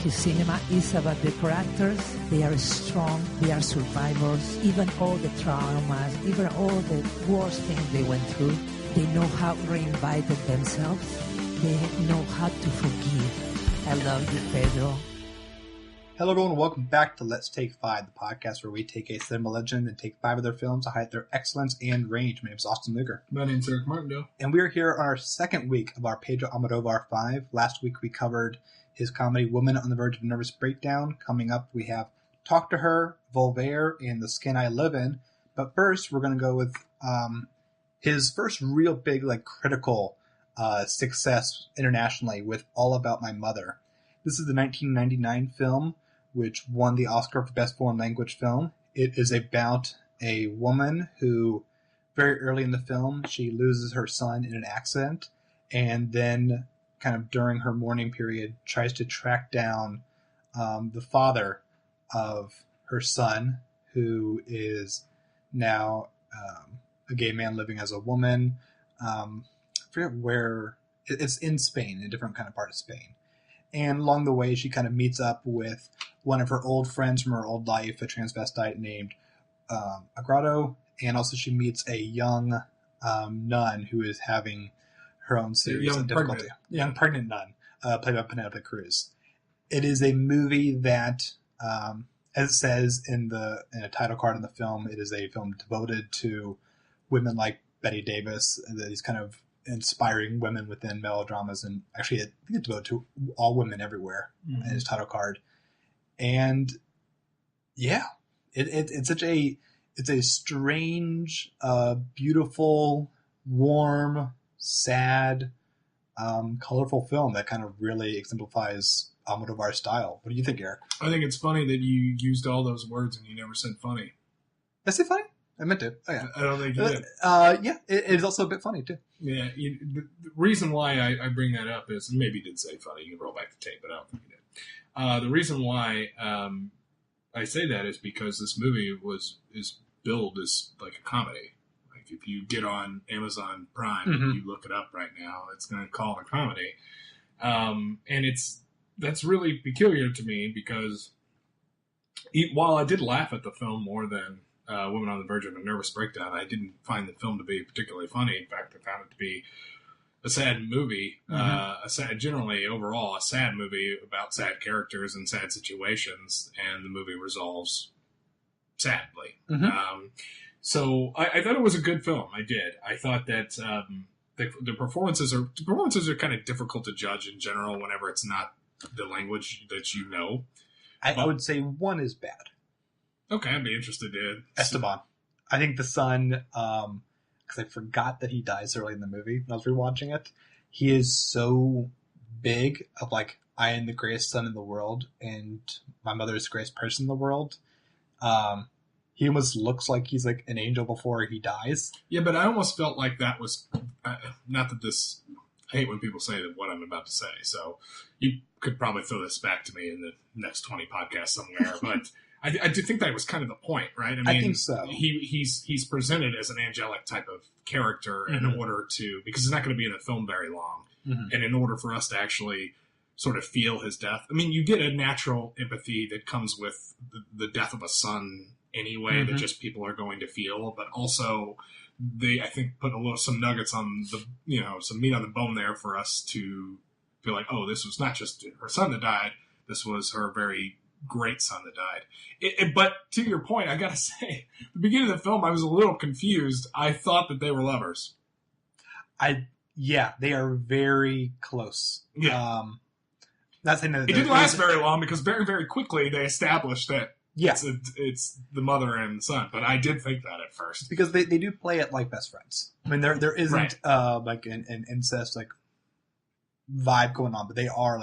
his cinema is about the characters. They are strong, they are survivors, even all the traumas, even all the worst things they went through. They know how to reinvent themselves. They know how to forgive. I love you, Pedro. Hello everyone, and welcome back to Let's Take 5, the podcast where we take a cinema legend and take 5 of their films to highlight their excellence and range. My name is Austin Luger. My name is Eric Martindale. And we are here on our second week of our Pedro Almodovar 5. Last week we covered his comedy Woman on the Verge of a Nervous Breakdown. Coming up we have Talk to Her, Volver, and The Skin I Live In. But first we're going to go with his first real big critical success internationally with All About My Mother. This is the 1999 film, which won the Oscar for Best Foreign Language Film. It is about a woman who, very early in the film, she loses her son in an accident, and then, kind of during her mourning period, tries to track down the father of her son, who is now a gay man living as a woman. I forget where. It's in Spain, a different kind of part of Spain. And along the way, she kind of meets up with one of her old friends from her old life, a transvestite named Agrado. And also she meets a young nun who is having her own series of difficulty. Young pregnant nun, played by Penelope Cruz. It is a movie that, as it says in a title card in the film, it is a film devoted to women like Betty Davis, these kind of inspiring women within melodramas, and actually I think it's devoted to all women everywhere in his title card. And yeah, it's a strange, beautiful, warm, sad, colorful film that kind of really exemplifies Almodovar's style. What do you think, Eric? I think it's funny that you used all those words and you never said funny. Did I say funny? I meant to. Oh, yeah. I don't think you did. Yeah, it is also a bit funny, too. Yeah, the reason why I bring that up is, and maybe you did say funny, you can roll back the tape, but I don't think you did. The reason why I say that is because this movie is billed as like a comedy. Like if you get on Amazon Prime and you look it up right now, it's going to call it a comedy. And that's really peculiar to me because while I did laugh at the film more than Woman on the Verge of a Nervous Breakdown, I didn't find the film to be particularly funny. In fact, I found it to be a sad movie. Generally, overall, a sad movie about sad characters and sad situations, and the movie resolves sadly. So I thought it was a good film. I did. I thought that the performances are kind of difficult to judge in general whenever it's not the language that you know. I would say one is bad. Okay, I'd be interested in Esteban. I think the son, because I forgot that he dies early in the movie when I was rewatching it. He is so big of I am the greatest son in the world and my mother is the greatest person in the world. He almost looks like he's like an angel before he dies. Yeah, but I almost felt like that was, not that this, I hate when people say that what I'm about to say, so you could probably throw this back to me in the next 20 podcasts somewhere, but I do think that was kind of the point, right? I mean, I think so. He's presented as an angelic type of character in order to, because he's not going to be in the film very long, and in order for us to actually sort of feel his death, I mean, you get a natural empathy that comes with the death of a son anyway, that just people are going to feel, but also they, I think, put some nuggets on some meat on the bone there for us to feel like, oh, this was not just her son that died, this was her very great son that died. But to your point, I gotta say, the beginning of the film, I was a little confused. I thought that they were lovers. Yeah, they are very close. Yeah. Not saying that it didn't last very long because very, very quickly they established that it's the mother and son. But I did think that at first. Because they do play it like best friends. I mean, there isn't an incest vibe going on, but they are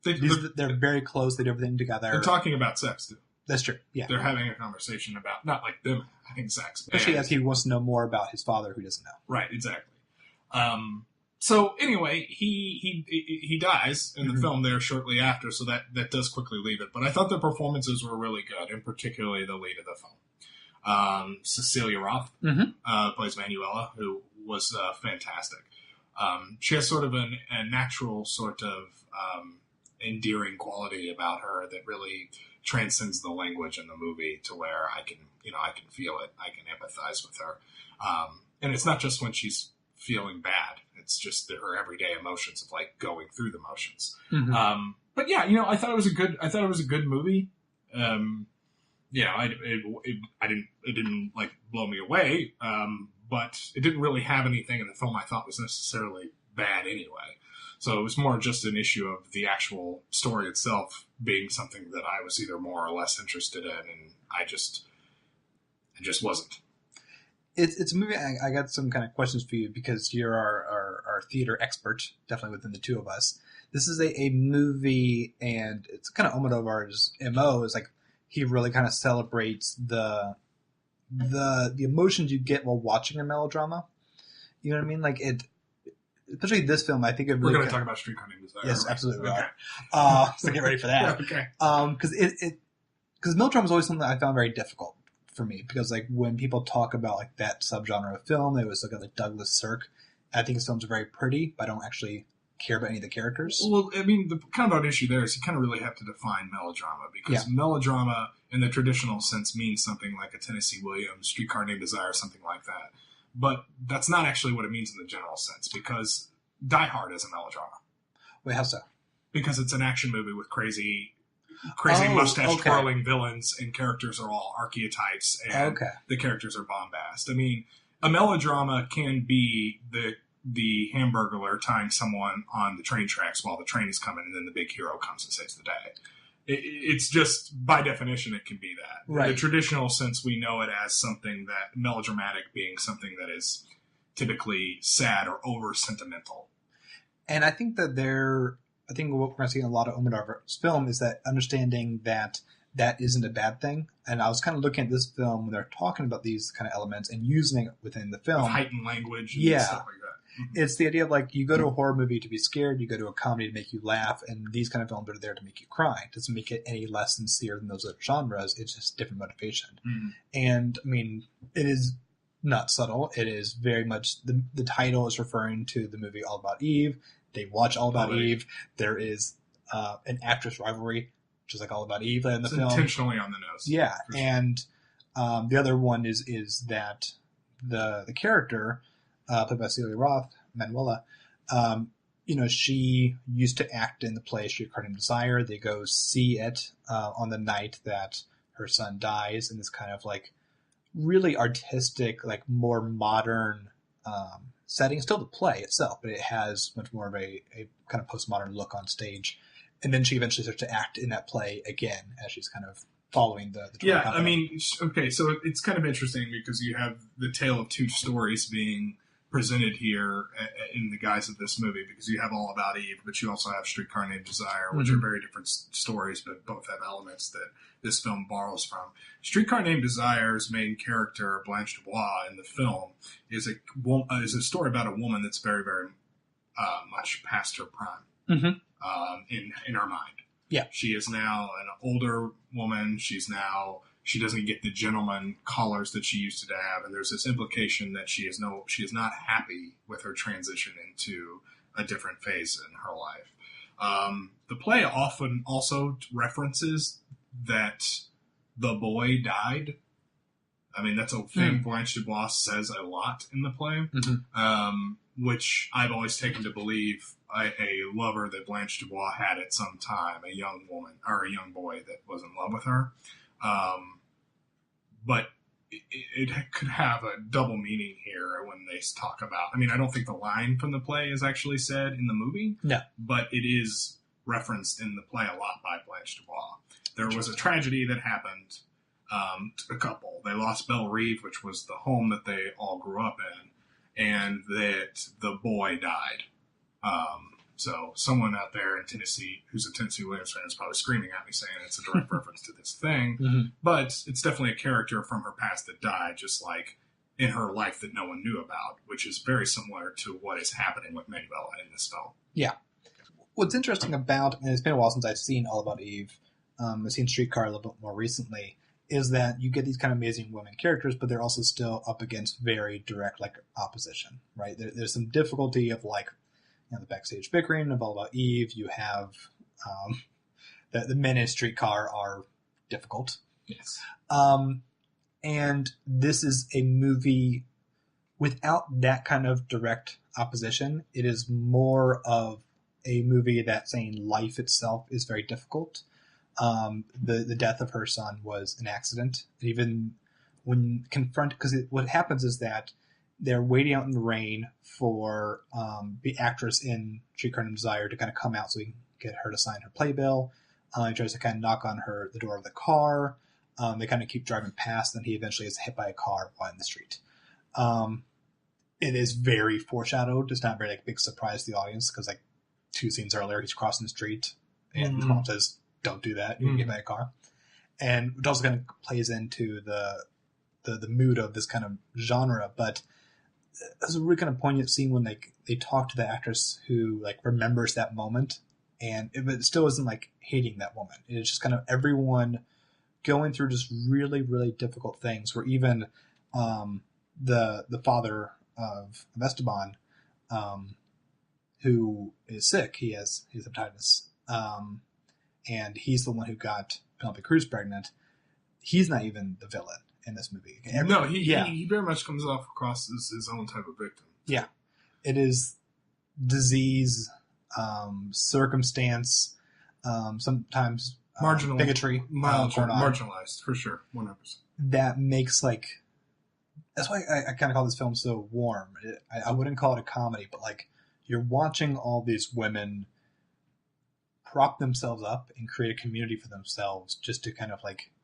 they're very close. They do everything together. They're talking about sex, too. That's true, yeah. They're having a conversation about, not like them having sex. Especially as he wants to know more about his father who doesn't know. Right, exactly. So anyway, he dies in the film there shortly after, so that does quickly leave it. But I thought the performances were really good, and particularly the lead of the film. Cecilia Roth plays Manuela, who was fantastic. She has sort of a natural sort of endearing quality about her that really transcends the language in the movie to where I can feel it. I can empathize with her. And it's not just when she's feeling bad. It's just her everyday emotions of like going through the motions. Mm-hmm. But yeah, I thought it was a good movie. It didn't like blow me away. But it didn't really have anything in the film I thought was necessarily bad anyway. So it was more just an issue of the actual story itself being something that I was either more or less interested in, and I just wasn't. It's a movie. I got some kind of questions for you because you're our theater expert, definitely within the two of us. This is a movie, and it's kind of Almodovar's MO is like he really kind of celebrates the emotions you get while watching a melodrama. You know what I mean? Like it. Especially this film, I think it really we're going to talk about Streetcar Named Desire. Yes, right? absolutely. Okay. So get ready for that. Okay. Because melodrama is always something that I found very difficult for me because like when people talk about like that subgenre of film, they always look at like Douglas Sirk. I think his films are very pretty, but I don't actually care about any of the characters. Well, I mean, the kind of odd issue there is you kind of really have to define melodrama because melodrama in the traditional sense means something like a Tennessee Williams, Streetcar Named Desire, something like that. But that's not actually what it means in the general sense, because Die Hard is a melodrama. Wait, how so? Because it's an action movie with crazy mustache-twirling villains, and characters are all archetypes, and the characters are bombast. I mean, a melodrama can be the Hamburglar tying someone on the train tracks while the train is coming, and then the big hero comes and saves the day. It's just, by definition, it can be that. Right. In the traditional sense, we know it as something that, melodramatic being something that is typically sad or over-sentimental. And I think that what we're going to see in a lot of Almodovar's film is that understanding that isn't a bad thing. And I was kind of looking at this film when they're talking about these kind of elements and using it within the film. With heightened language and stuff like that. It's the idea of like you go to a horror movie to be scared, you go to a comedy to make you laugh, and these kind of films are there to make you cry. It doesn't make it any less sincere than those other genres. It's just different motivation. And I mean, it is not subtle. It is very much the title is referring to the movie All About Eve. They watch All About Eve. There is an actress rivalry, which is like All About Eve in the film. Intentionally on the nose. Yeah, and the other one is that the character. Played by Celia Roth, Manuela, she used to act in the play Streetcar Named Desire. They go see it on the night that her son dies in this kind of like really artistic, like more modern setting. Still the play itself, but it has much more of a kind of postmodern look on stage. And then she eventually starts to act in that play again as she's kind of following the yeah, company. I mean, okay, so it's kind of interesting because you have the tale of two stories being presented here in the guise of this movie, because you have All About Eve, but you also have Streetcar Named Desire, which are very different stories, but both have elements that this film borrows from. Streetcar Named Desire's main character, Blanche Dubois, in the film is a story about a woman that's very, very much past her prime in her mind. Yeah, she is now an older woman. She doesn't get the gentleman collars that she used to have, and there's this implication that she is not happy with her transition into a different phase in her life. The play often also references that the boy died. I mean, that's a thing Blanche Dubois says a lot in the play, which I've always taken to believe a lover that Blanche Dubois had at some time, a young woman or a young boy that was in love with her. But it could have a double meaning here when they talk about... I mean, I don't think the line from the play is actually said in the movie. No. But it is referenced in the play a lot by Blanche Dubois. There was a tragedy that happened to a couple. They lost Belle Reve, which was the home that they all grew up in, and that the boy died. So someone out there in Tennessee who's a Tennessee Williams fan is probably screaming at me saying it's a direct reference to this thing. But it's definitely a character from her past that died, just like in her life that no one knew about, which is very similar to what is happening with Manuela in this film. Yeah. What's interesting about, and it's been a while since I've seen All About Eve, I've seen Streetcar a little bit more recently, is that you get these kind of amazing women characters, but they're also still up against very direct opposition, right? There's some difficulty of the backstage bickering of All About Eve. You have The men in Streetcar are difficult. Yes. And this is a movie without that kind of direct opposition. It is more of a movie that's saying life itself is very difficult. The death of her son was an accident. Even when confronted, because what happens is that they're waiting out in the rain for the actress in Streetcar Named Desire to kind of come out so we can get her to sign her playbill. He tries to kind of knock on the door of the car. They kind of keep driving past, and he eventually is hit by a car while in the street. It is very foreshadowed. It's not very big surprise to the audience because 2 scenes earlier he's crossing the street and his mom says, "Don't do that. You can get hit by a car." And it also kind of plays into the mood of this kind of genre. But it was a really kind of poignant scene when they talk to the actress who remembers that moment, and it still isn't hating that woman. It's just kind of everyone going through just really, really difficult things. Where even the father of Esteban, who is sick, he has hepatitis, and he's the one who got Penelope Cruz pregnant. He's not even the villain in this movie. He very much comes off across as his own type of victim. Yeah, it is disease, circumstance, sometimes bigotry, marginalized for sure, 100%. That makes that's why I kind of call this film so warm. I wouldn't call it a comedy, but you're watching all these women prop themselves up and create a community for themselves just to kind of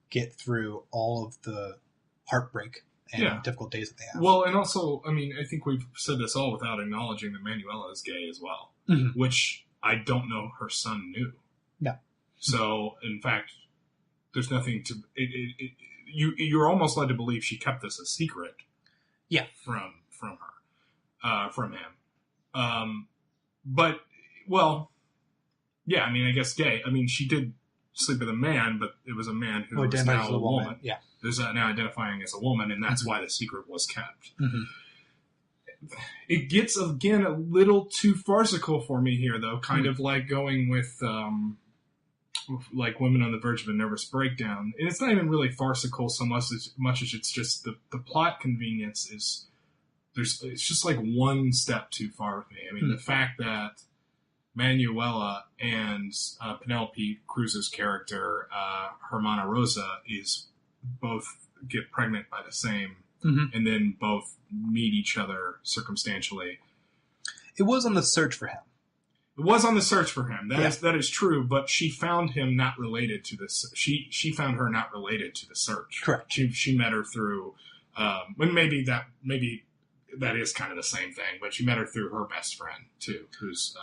get through all of the heartbreak and difficult days that they have. Well, and also, I mean, I think we've said this all without acknowledging that Manuela is gay as well, which I don't know her son knew. No. So, in fact, there's nothing to... You're almost led to believe she kept this a secret. Yeah. From her. From him. But, well... Yeah, I mean, I guess gay. I mean, she did sleep with a man, but it was a man who is now a woman. Yeah. Who's now identifying as a woman, and that's why the secret was kept. It gets, again, a little too farcical for me here, though. Kind of like going with, Women on the Verge of a Nervous Breakdown. And it's not even really farcical so much as it's just the plot convenience is... It's just one step too far with me. I mean, the fact that Manuela and Penelope Cruz's character, Hermana Rosa, is both get pregnant by the same, and then both meet each other circumstantially. It was on the search for him. It was on the search for him. That is true, but she found him not related to this. She found her not related to the search. Correct. She met her through, when maybe that is kind of the same thing, but she met her through her best friend too, who's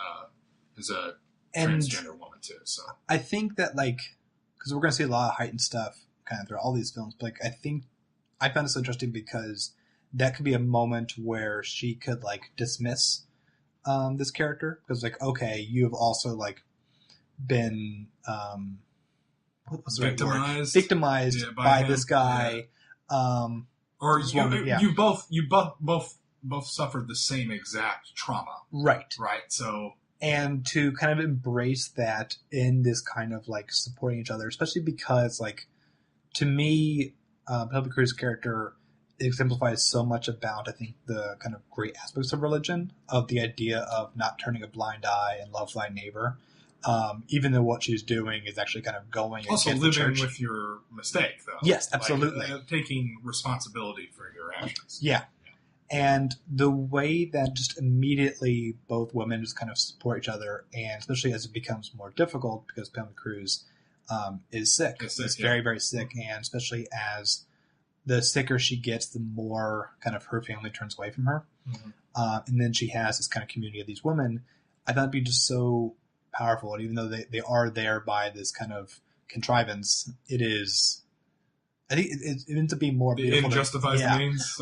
a transgender woman too. So I think that because we're going to see a lot of heightened stuff kind of through all these films, but I think I found this interesting because that could be a moment where she could dismiss this character because okay, you have also been what's the victimized, right word? Victimized by this guy, or you both suffered the same exact trauma, right? So. And to kind of embrace that in this kind of supporting each other, especially because to me, Penelope Cruz's character exemplifies so much about, I think, the kind of great aspects of religion, of the idea of not turning a blind eye and love thy neighbor, even though what she's doing is actually kind of going also against living the church. With your mistake, though. Yes, absolutely. Taking responsibility for your actions. Yeah. And the way that just immediately both women just kind of support each other, and especially as it becomes more difficult because Penelope Cruz is sick. Is very, very sick, and especially as the sicker she gets, the more kind of her family turns away from her. And then she has this kind of community of these women. I thought it'd be just so powerful. And even though they are there by this kind of contrivance, it is... I think it ends up being more beautiful. It justifies the means.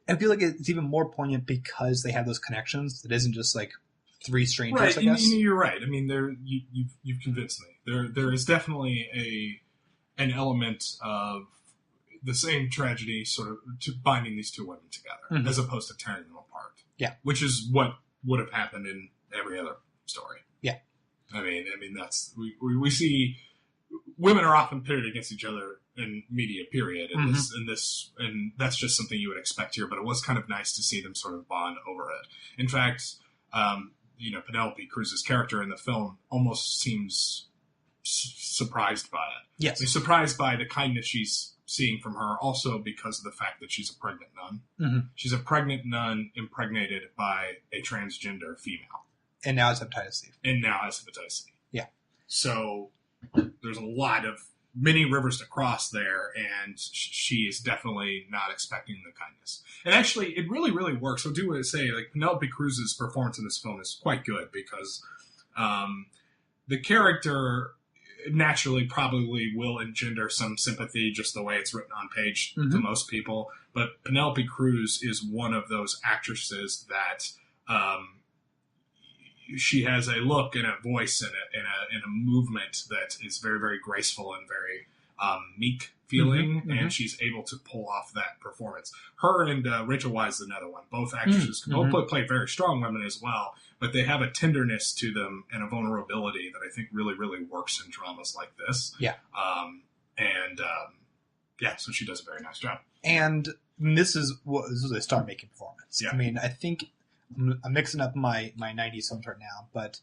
I feel like it's even more poignant because they have those connections. It isn't just 3 strangers. Right, I guess. You're right. I mean, you've convinced me. There is definitely an element of the same tragedy, sort of, to binding these 2 women together, as opposed to tearing them apart. Yeah, which is what would have happened in every other story. Yeah, I mean, that's we see women are often pitted against each other in media, period. And and that's just something you would expect here. But it was kind of nice to see them sort of bond over it. In fact, Penelope Cruz's character in the film almost seems surprised by it. Yes, he's surprised by the kindness she's seeing from her, also because of the fact that she's a pregnant nun. Mm-hmm. She's a pregnant nun impregnated by a transgender female. And now has hepatitis C. Yeah. So there's many rivers to cross there, and she is definitely not expecting the kindness. And actually, it really, really works. I do want to say, like, Penelope Cruz's performance in this film is quite good because the character naturally probably will engender some sympathy just the way it's written on page to most people. But Penelope Cruz is one of those actresses that she has a look and a voice and a movement that is very, very graceful and very meek feeling, and she's able to pull off that performance. Her and Rachel Weisz is another one. Both actresses both play very strong women as well, but they have a tenderness to them and a vulnerability that I think really, really works in dramas like this. Yeah. So she does a very nice job. And this is a star-making performance. Yeah. I mean, I think I'm mixing up my 90s films right now, but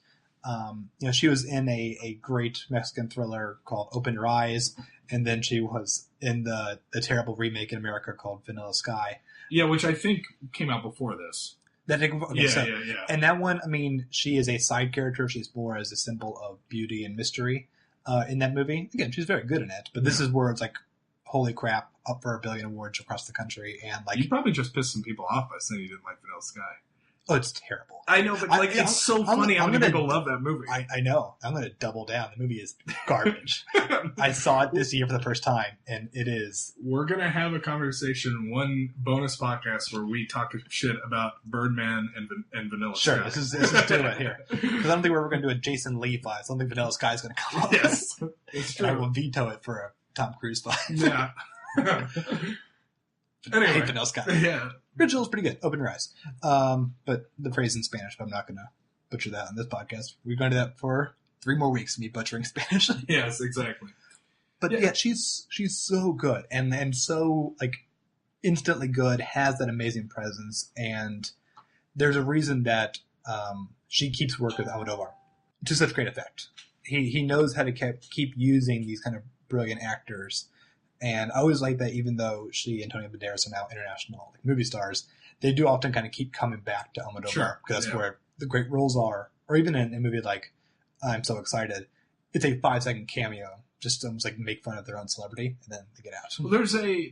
she was in a great Mexican thriller called Open Your Eyes, and then she was in the terrible remake in America called Vanilla Sky. Yeah, which I think came out before this. Yeah. And that one, I mean, she is a side character. She's more as a symbol of beauty and mystery in that movie. Again, she's very good in it, but this is where it's like, holy crap, up for 1 billion awards across the country. And like, you probably just pissed some people off by saying you didn't like Vanilla Sky. Oh, it's terrible. I know, but it's so funny how many people love that movie. I know. I'm going to double down. The movie is garbage. I saw it this year for the first time, and it is. We're going to have a conversation, one bonus podcast where we talk shit about Birdman and Vanilla Sky. Sure, this is doing it here. Because I don't think we're going to do a Jason Lee file. I don't think Vanilla Sky is going to come up. Yes, it's true. I will veto it for a Tom Cruise file. Yeah. Anyway, I hate Vanilla Sky. Yeah. Original's pretty good. Open your eyes. But the phrase in Spanish, but I'm not going to butcher that on this podcast. We're going to do that for 3 more weeks, me butchering Spanish. Yes, exactly. But yeah, she's so good and so like instantly good, has that amazing presence, and there's a reason that she keeps working with Almodovar to such great effect. He knows how to keep using these kind of brilliant actors. And I always like that, even though she and Antonio Banderas are now international movie stars, they do often kind of keep coming back to Almodovar because that's where the great roles are. Or even in a movie like I'm So Excited, it's a 5-second cameo, just to almost like make fun of their own celebrity, and then they get out. Well, there's a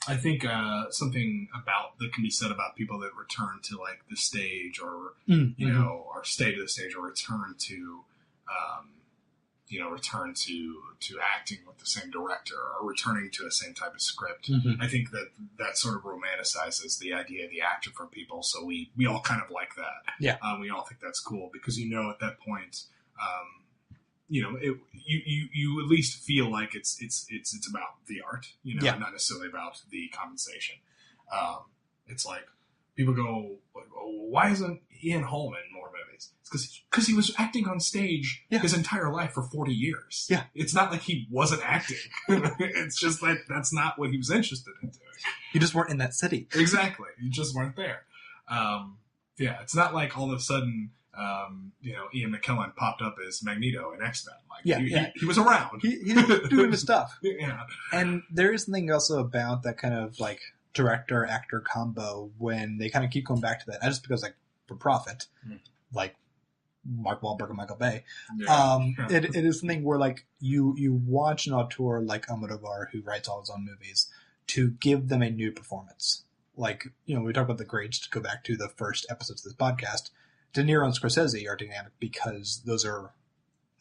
I think something about that can be said about people that return to like the stage, or or stay to the stage, or return to acting with the same director, or returning to the same type of script. I think that sort of romanticizes the idea of the actor for people. So we all kind of like that. Yeah. We all think that's cool because at that point, you at least feel like it's about the art, not necessarily about the compensation. It's like people go, why isn't Ian Holm in more movies? It's because he was acting on stage his entire life for 40 years. Yeah. It's not like he wasn't acting. It's just like that's not what he was interested in doing. You just weren't in that city. Exactly. You just weren't there. It's not like all of a sudden, Ian McKellen popped up as Magneto in X-Men. Like, he was around. He was doing his stuff. Yeah. And there is something also about that kind of like director-actor combo when they kind of keep going back to that, not just because like for profit, like Mark Wahlberg and Michael Bay. It is something where like you watch an auteur like Almodovar, who writes all his own movies, to give them a new performance. Like, we talk about the grades to go back to the first episodes of this podcast. De Niro and Scorsese are dynamic because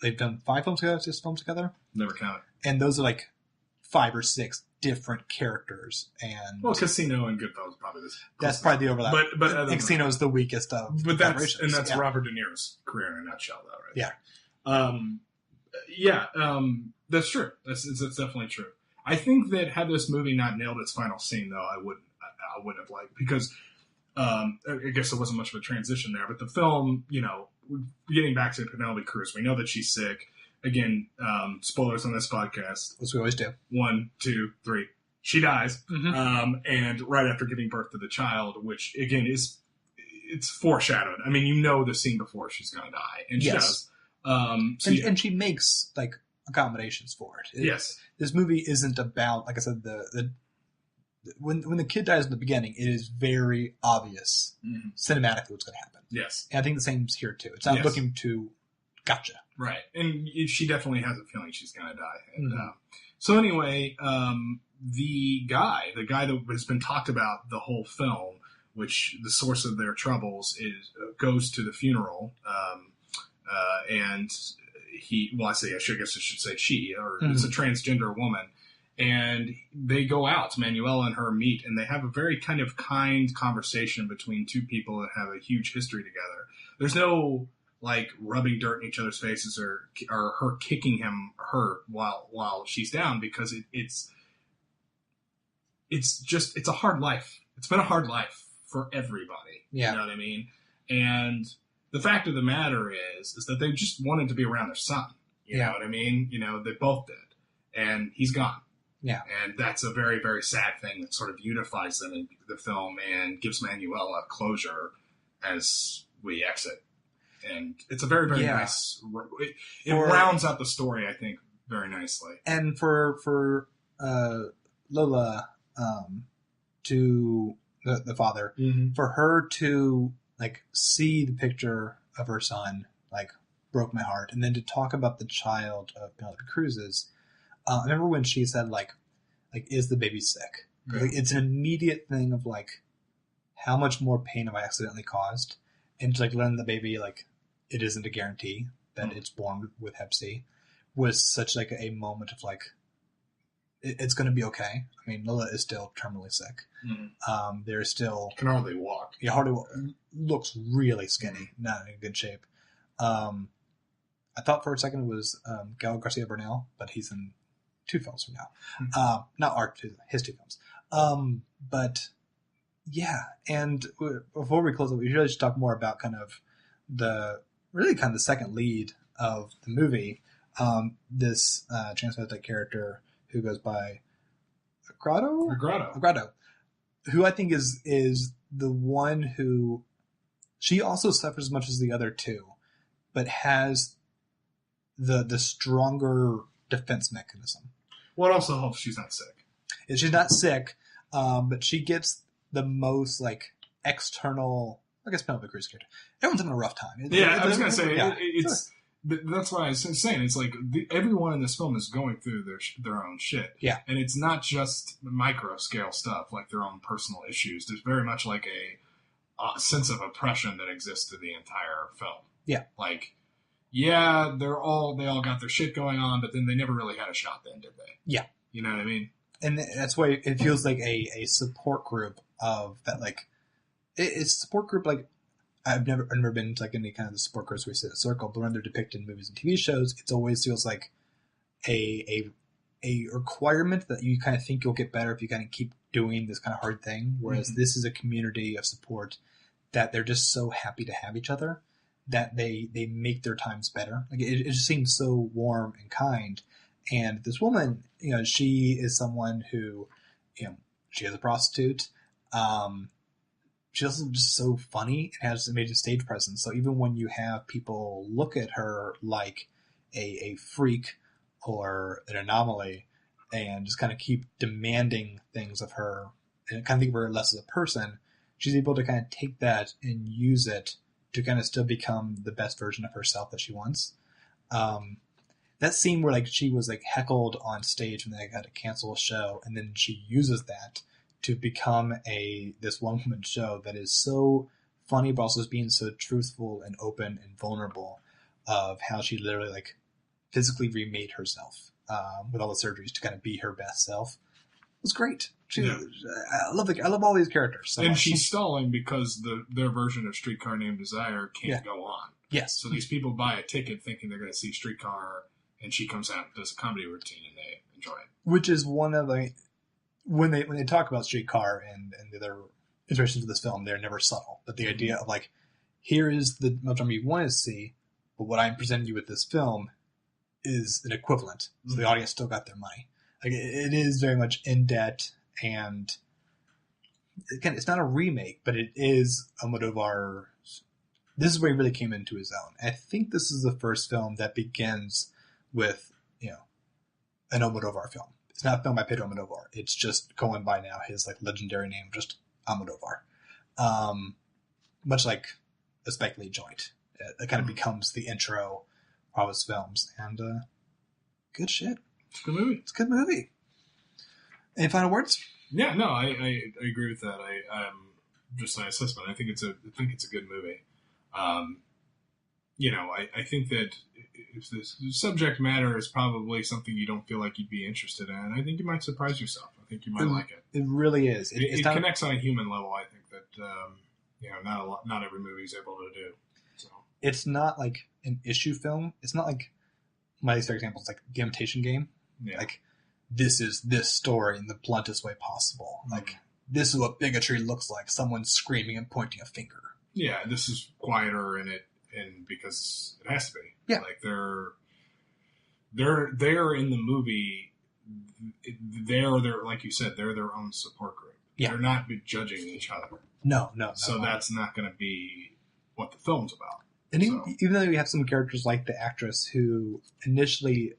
they've done 5 films together, 6 films together. Never counted. And those are like 5 or 6 different characters. And Casino and Goodfellas probably this. That's probably the overlap. But Casino is the weakest of. But that's Robert De Niro's career in a nutshell, though, right? Yeah. That's true. That's definitely true. I think that had this movie not nailed its final scene, though, I wouldn't have liked, because I guess there wasn't much of a transition there. But the film, getting back to Penelope Cruz, we know that she's sick. Again, spoilers on this podcast. As we always do. 1, 2, 3. She dies, and right after giving birth to the child, which again it's foreshadowed. I mean, you know the scene before she's going to die, and she does. And she makes like accommodations for it. Yes, this movie isn't about, like I said, when the kid dies in the beginning, it is very obvious cinematically what's going to happen. Yes, and I think the same's here too. It's not looking to gotcha. Right, and she definitely has a feeling she's going to die. And so anyway, the guy that has been talked about the whole film, which the source of their troubles is, goes to the funeral, and I guess I should say she, or it's a transgender woman, and they go out, Manuela and her meet, and they have a very kind of kind conversation between two people that have a huge history together. There's no like rubbing dirt in each other's faces or her kicking her while she's down, because it's a hard life. It's been a hard life for everybody. Yeah. You know what I mean? And the fact of the matter is that they just wanted to be around their son. You know what I mean? You know, they both did. And he's gone. Yeah. And that's a very, very sad thing that sort of unifies them in the film and gives Manuela closure as we exit. And it's a very, very nice... It rounds out the story, I think, very nicely. And for Lola, to the father, for her to like see the picture of her son, like, broke my heart. And then to talk about the child of Penelope Cruz's, I remember when she said, like, is the baby sick? Like, it's an immediate thing of, like, how much more pain have I accidentally caused? And to, like, learn the baby, like, it isn't a guarantee that it's born with Hep C, was such, like, a moment of, like, it's going to be okay. I mean, Lola is still terminally sick. There's still... Can hardly walk. Yeah, hardly walk. Looks really skinny. Not in good shape. I thought for a second it was Gael Garcia Bernal, but he's in 2 films from now. Not his 2 films. But, yeah. And before we close up, we should really just talk more about kind of the second lead of the movie. This transvestite character who goes by Agrado, who I think is the one who, she also suffers as much as the other two, but has the stronger defense mechanism. Well, it also helps she's not sick. She's not sick, but she gets the most like external. I guess Penelope Cruz character. Everyone's having a rough time. I was gonna say it's. Sure. That's why I was saying it's like everyone in this film is going through their own shit. Yeah. And it's not just micro scale stuff, like their own personal issues. There's very much like a sense of oppression that exists through the entire film. Yeah. Like, yeah, they all got their shit going on, but then they never really had a shot then, did they? Yeah. You know what I mean? And that's why it feels like a support group of that, like, it's a support group like, I've never been to like any kind of the support groups where we sit in a circle, but when they're depicted in movies and TV shows, it always feels like a requirement that you kind of think you'll get better if you kind of keep doing this kind of hard thing. Whereas this is a community of support that they're just so happy to have each other that they make their times better. Like it just seems so warm and kind. And this woman, you know, she is someone who, you know, she is a prostitute. She's also just so funny and has a major stage presence. So even when you have people look at her like a freak or an anomaly and just kind of keep demanding things of her and kind of think of her less as a person, she's able to kind of take that and use it to kind of still become the best version of herself that she wants. That scene where like she was like heckled on stage when they had to cancel a show, and then she uses that to become this one woman show that is so funny, but also being so truthful and open and vulnerable of how she literally like physically remade herself with all the surgeries to kind of be her best self. It was great. I love all these characters. So and much. She's stalling because their version of Streetcar Named Desire can't go on. Yes. So these people buy a ticket thinking they're going to see Streetcar, and she comes out and does a comedy routine, and they enjoy it. Which is one of the... When they talk about Streetcar and the other iterations of this film, they're never subtle. But the idea of like, here is the melodrama you want to see, but what I'm presenting you with this film is an equivalent. So the audience still got their money. Like it is very much in debt, and again, it's not a remake, but it is Almodovar. This is where he really came into his own. I think this is the first film that begins with, an Almodovar film. It's not a film by Pedro Almodovar. It's just going by now his like legendary name, just Almodovar. Much like a Spike Lee joint. It kind of becomes the intro of his films. And good shit. It's a good movie. It's a good movie. Any final words? Yeah, no, I agree with that. Just my assessment. I think it's a good movie. I think that if the subject matter is probably something you don't feel like you'd be interested in, I think you might surprise yourself. I think you might like it. It really is. It connects on a human level. I think that not every movie is able to do. So it's not like an issue film. It's not like my least favorite example is like The Imitation Game. Yeah. Like this is this story in the bluntest way possible. Like this is what bigotry looks like. Someone screaming and pointing a finger. Yeah, this is quieter in it, and because it has to be. Yeah, like they're in the movie. They're like you said, they're their own support group. Yeah, they're not judging each other. No. So that's not going to be what the film's about. And even though we have some characters like the actress who initially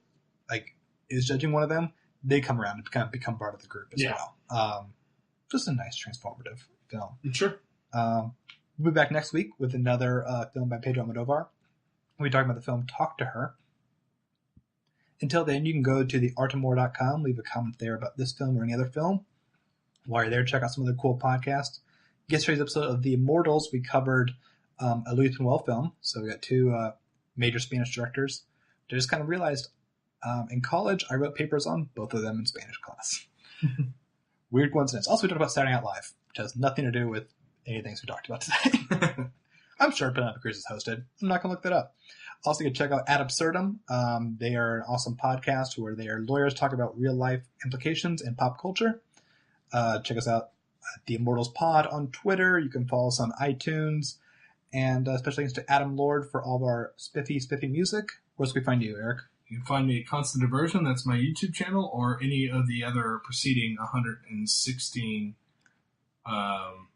like is judging one of them, they come around and kind of become part of the group as well. Just a nice transformative film. Sure. We'll be back next week with another film by Pedro Almodovar. We'll be talking about the film Talk to Her. Until then, you can go to theartofmore.com, leave a comment there about this film or any other film. While you're there, check out some other cool podcasts. Yesterday's episode of The Immortals, we covered a Luis Buñuel film. So we got two major Spanish directors. I just kind of realized in college, I wrote papers on both of them in Spanish class. Weird coincidence. Also, we talked about Saturday Night Live, which has nothing to do with any things we talked about today. I'm sure Penelope Cruz is hosted. I'm not going to look that up. Also, you can check out Ad Absurdum. They are an awesome podcast where they are lawyers talking about real-life implications in pop culture. Check us out at The Immortals Pod on Twitter. You can follow us on iTunes. And special thanks to Adam Lord for all of our spiffy music. Where else can we find you, Eric? You can find me at Constant Diversion. That's my YouTube channel, or any of the other preceding 116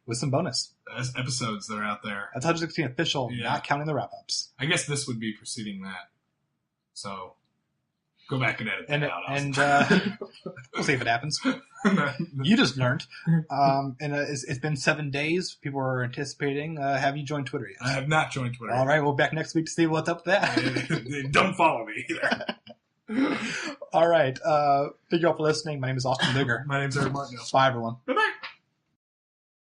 with some bonus episodes that are out there. That's 116 official, not counting the wrap-ups. I guess this would be preceding that. So go back and edit that out. And we'll see if it happens. You just learned. And it's been 7 days. People are anticipating. Have you joined Twitter yet? I have not joined Twitter All right, we'll be back next week to see what's up with that. Don't follow me either. All right. Thank you all for listening. My name is Austin Digger. My name's Eric Martindale. Bye, everyone.